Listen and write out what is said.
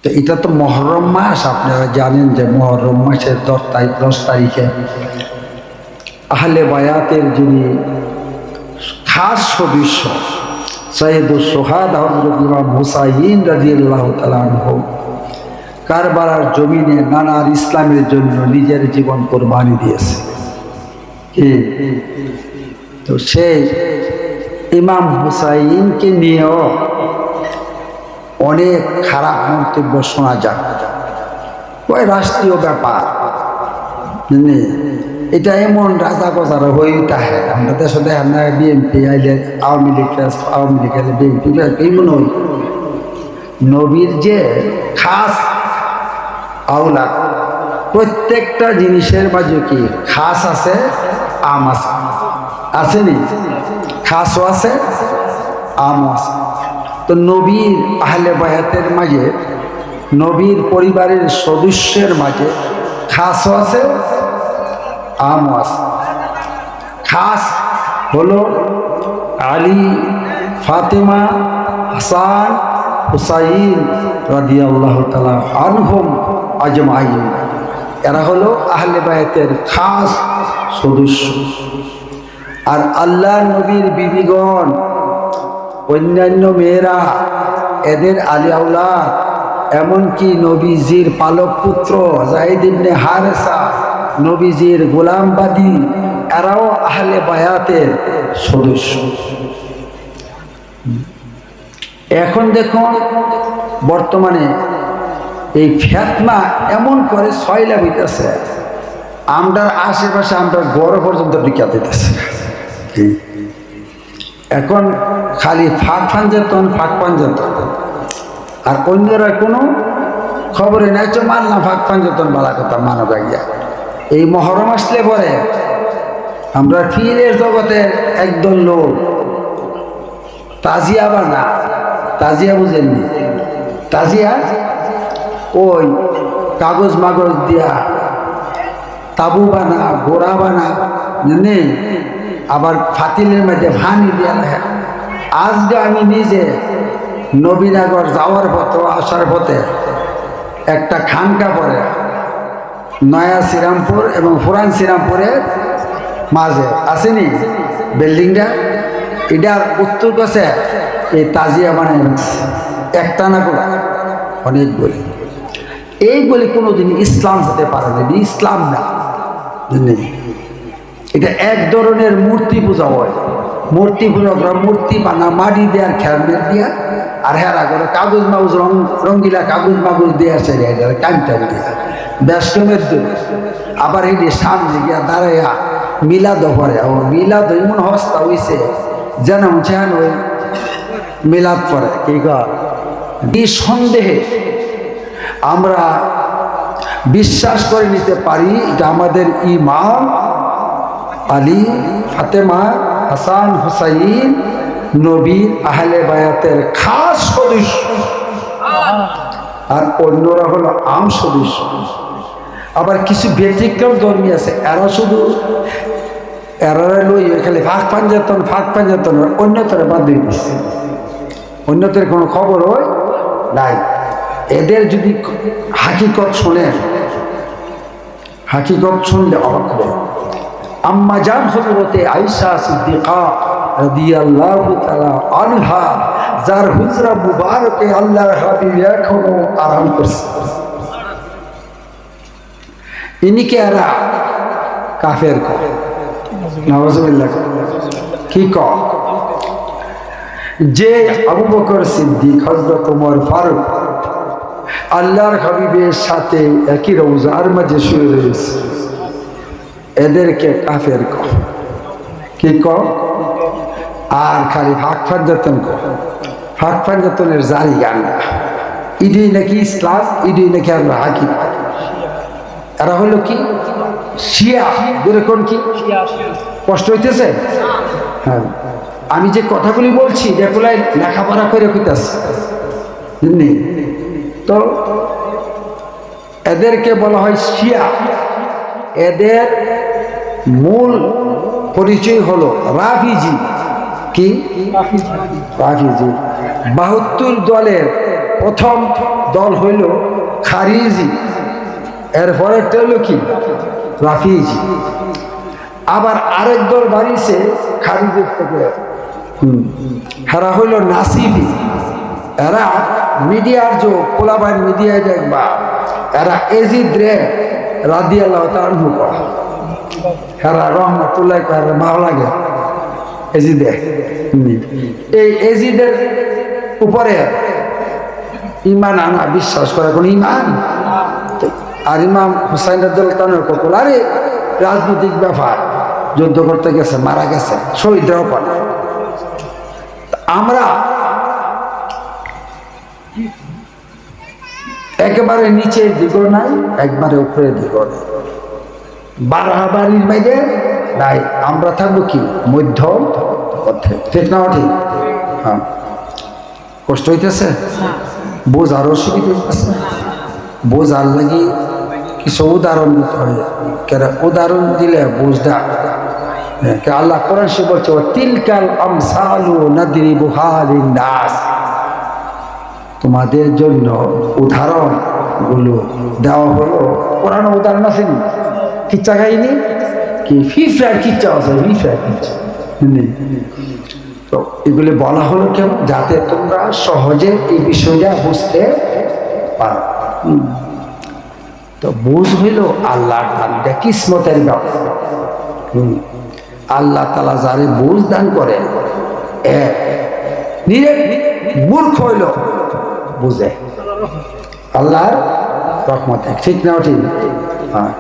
তো এটা তো মহরম মাস, আপনারা জানেন যে মহরম মাসের 10 তারিখে আহলে বায়াতের যিনি খাস সদস্য সৈয়দুস শুহাদা হযরত ইমাম হুসাইন রাদিয়াল্লাহু তাআলা আনহু কারবালার জমিনে নানার ইসলামের জন্য নিজের জীবন কোরবানি দিয়েছে। তো সেই ইমাম হুসাইনকে নিয়েও অনেক খারাপ মন্তব্য শোনা যায়। ওই রাষ্ট্রীয় ব্যাপার, এটা এমন রাজা গজারা হয়ে থাকে। আমরা দেশে দেখেন না, বিএনপি আইলে আওয়ামী লীগ আইলে বিএনপি, এই মনে হয় নবীর যে খাস আওলাদ, প্রত্যেকটা জিনিসের মাঝে কি খাস আছে, আম আছে, আসেনি? খাসও আছে, আমও আছে। তো নবীর আহলে বায়াতের মাঝে, নবীর পরিবারের সদস্যের মাঝে খাসও আছে, আমও আছে। খাস হলো আলী, ফাতেমা, হাসান, হুসাইন রাদিয়াল্লাহু তাআলা আনহুম আজমাইন। এরা হলো আহলে বায়াতের খাস সদস্য। আর আল্লাহ নবীর বিবিগণ, অন্যান্য মেয়েরা, এদের আলী আওলাদ, এমনকি নবীজির পালক পুত্র যায়েদ ইবনে হারেসা, নবীজির গোলামবাদী, এরাও আহলে বায়াতের সদস্য। এখন দেখুন বর্তমানে এই ফিতনা এমন করে ছয়লা হইতেছে, আমরা আশেপাশে আমরা গড় পর্যন্ত টিকা দিতেছে। এখন খালি ফাঁক পাঞ্জাতন, আর অন্যরা কোনো খবরে নাই। তো মানলাম ফাঁক পাঞ্জাতন বালা কথা, মানো গাইয়া। এই মহরম আসলে পরে আমরা ফিরের জগতের একদল লোক তাজিয়া বানা, তাজিয়া বুঝেননি? তাজিয়া ওই কাগজ মাগজ দিয়া তাবু বানা, গোড়া বানা, জানে? আবার ফাতিলের মধ্যে ভানি দিয়া দেখে। আজকে আমি নিজে নবীনগর যাওয়ার পথে, আসার পথে একটা খানকা পড়ে নয়া শ্রীরামপুর এবং পুরান শ্রীরামপুরের মাঝে আসেনি বিল্ডিংটা, এটার উত্তর কাছে এই তাজিয়া বানাই একটা না করে অনেকগুলি। এইগুলি কোনোদিন ইসলাম হতে পারে না, ইসলাম না। এটা এক ধরনের মূর্তি পূজা হয়। মূর্তি পূজা মূর্তি বানা মাটি দেওয়ার খেলমেট দিয়া, আর হেরা করে কাগজ মাগুজ রঙ্গিলা কাগজ মাগুজ দেওয়া সেরে কানটা দিয়া ব্যস্তমের দূর। আবার এটি সামনে গিয়া দাঁড়াইয়া মিলাদ পরে, ও মিলাদ এমন হস্তা হইছে যেন ওই মিলাদ পরে। কি নিঃসন্দেহে আমরা বিশ্বাস করে নিতে পারি এটা আমাদের ইমাম আলী, ফাতেমা, হাসান, হুসাইন নবীর আহলে বায়াতের খাস সদস্য, আর অন্যরা হলো আম সদস্য। আবার কিছু ব্যতিক্রম ধর্মী আছে, এরা শুধু এরা লই খালি ফাঁক পাঞ্জাতন অন্যতরে বাদ দিয়ে দিচ্ছে, অন্যতের কোনো খবর হয় নাই। এদের যদি হাকিকত শোনেন, হাকিকত শুনলে অবাক হবে। আম্মা জান হযরতে আয়েশা সিদ্দিকা রাদিয়াল্লাহু তাআলা আনহা, যার হুজরা মুবারকে আল্লাহর হাবিব এখনো আরাম করছে, ইনিকে এরা কাফের করে। নাউজুবিল্লাহ। কি কয় যে আবু বকর সিদ্দিক, হযরত ওমর ফারুক আল্লাহর হাবিবের সাথে একই রওজার মাঝে শুয়ে রয়েছে, এদেরকে কাফের কয়। কি কয়? আর খালি ফাঁক পাঞ্জাতনের জারি গান, ইডি নাকি ইসলাম, ইডি নাকি আমরা হাকিম। এরা হলো কি শিয়া। যেরকম কি কষ্ট হইতেছে? হ্যাঁ, আমি যে কথাগুলি বলছি যেগুলাই লেখাপড়া করে কইতাছে, তো এদেরকে বলা হয় শিয়া। এদের মূল পরিচয় হলো রাফিজি। কি রাফিজি? 72 দলের প্রথম দল হইল খারিজি, এরপরেরটা হইল কি রাফিজি। আবার আরেক দল বাড়িছে খারিজের থেকে, এরা হইল নাসিবি। এরা মিডিয়ার যে পোলাবাইন মিডিয়ায় দেখবা এরা এজিদ রে রাদিয়াল্লাহু তাআলা আনহু কয়, এরা রহমাতুল্লাহ কয় ভালো লাগে এজিদে। এই এজিদের উপরে ইমান আনা বিশ্বাস করে কোন ইমান। আর ইমাম হুসাইন রাদিয়াল্লাহু তাআলা কল আরে রাজনৈতিক ব্যাপার, যুদ্ধ করতে গেছে মারা গেছে শহীদরাও পারে। আমরা একেবারে নিচের দিকও নাই, একবারে উপরের দিকও নাই, বাড়াবাড়ির বাইরে নাই। আমরা থাকবো কি মধ্য পথে, ঠিক না ঠিক? হ্যাঁ, কষ্ট হইতেছে, বোঝার অসুবিধা হইতেছে, বোঝার লাগি কিছু উদাহরণ দিতে হয়। কেন উদাহরণ দিলে বুঝদা আল্লাহ কোরআন শরীফে বলছে তিলকাল আমসালু নাদরিবুহা লিন-নাস, তোমাদের জন্য উদাহরণ গুলো দেওয়া হলো। কোরআন উদাহরণ আছে নি? কিচ্ছা খাইনি কি ফিফার কিচ্ছা আছে, ফিফার কিচ্ছা নেই। তো এগুলি বলা হলো কেন? যাতে তোমরা সহজে এই বিষয়টা বুঝতে পারো। তো বুঝ হইল আল্লাহর দান, এটা কিসমতের ব্যাপার। আল্লাহ তাআলা যারে বুঝ দান করে মূর্খ হইল বুঝে, আল্লাহর রহমতে, ঠিক না ঠিক? হ্যাঁ।